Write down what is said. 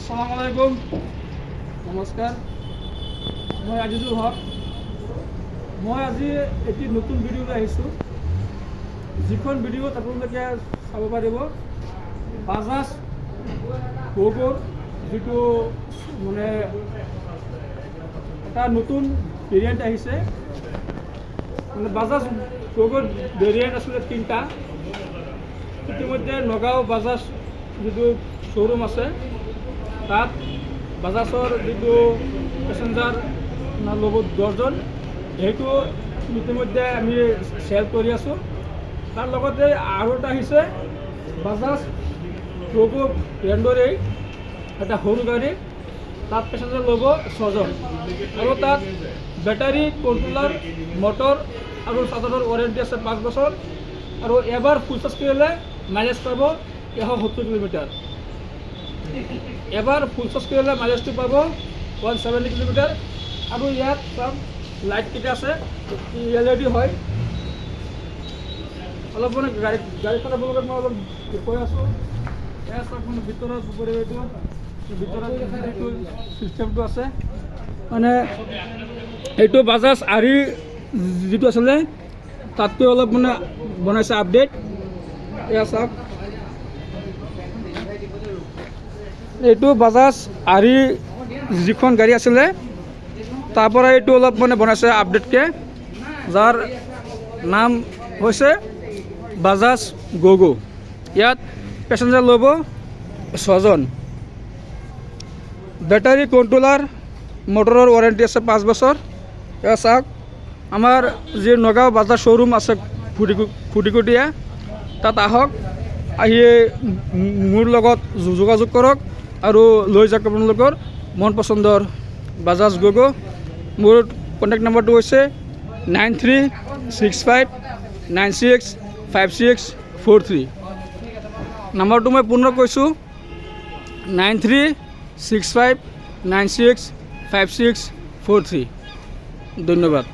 আসসালামু আলাইকুম নমস্কাৰ মই আজিজুল হক মই আজি এটি নতুন ভিডিঅ' লৈ আহিছোঁ যিখন ভিডিঅ'ত আপোনালোকে চাব পাৰিব বাজাজ গোগোৰ যিটো মানে এটা নতুন ভেৰিয়েণ্ট আহিছে মানে বাজাজ গোগোৰ ভেৰিয়েণ্ট আছিলে তিনিটা ইতিমধ্যে নগাঁও বাজাজ যিটো শ্ব'ৰুম আছে তাত বাজাজৰ যিটো পেচেঞ্জাৰ ল'ব দৰ্জন সেইটো ইতিমধ্যে আমি চেল কৰি আছোঁ তাৰ লগতে আৰু এটা আহিছে বাজাজ গোগো ব্ৰেণ্ডৰেই এটা সৰু গাড়ী তাত পেচেঞ্জাৰ ল'ব 6জন আৰু তাত বেটাৰী কণ্ট্ৰলাৰ মটৰ আৰু চাৰ্জাৰৰ ৱাৰেণ্টি আছে 5 বছৰ আৰু এবাৰ ফুল চাৰ্জ কৰিলে মাইলেজ পাব 170 কিলোমিটাৰ এবাৰ ফুল চাৰ্জ কৰিলে মাইলেজটো পাব 170 কিলোমিটাৰ আৰু ইয়াত সব লাইটকেইটা আছে LED হয় অলপ মানে গাড়ীখন আপোনালোকক মই অলপ কৈ আছোঁ এয়া চাওক মানে ভিতৰত পৰিৱেশটো ভিতৰত এইটো চিষ্টেমটো আছে মানে এইটো বাজাজ আৰি যিটো আছিলে তাতকৈ অলপ মানে বনাইছে আপডেট এয়া চাওক এইটো বাজাজ আৰি যিখন গাড়ী আছিলে তাৰ পৰা এইটো অলপ মানে বনাইছে আপডেটকৈ যাৰ নাম হৈছে বাজাজ গোগো ইয়াত পেচেঞ্জাৰ ল'ব 6জন বেটাৰী কণ্ট্ৰলাৰ মটৰৰ ৱাৰেণ্টি আছে 5 বছৰ এয়া চাওক আমাৰ যি নগাঁও বাজাজ শ্ব'ৰুম আছে খুটিকটীয়া তাত আহক আহি মোৰ লগত যোগাযোগ কৰক আৰু লৈ যাওক আপোনালোকৰ মন পচন্দৰ বাজাজ গোগো মোৰ কণ্টেক্ট নম্বৰটো হৈছে 9365965643 নম্বৰটো মই পুনৰ কৈছোঁ 9365965643 ধন্যবাদ।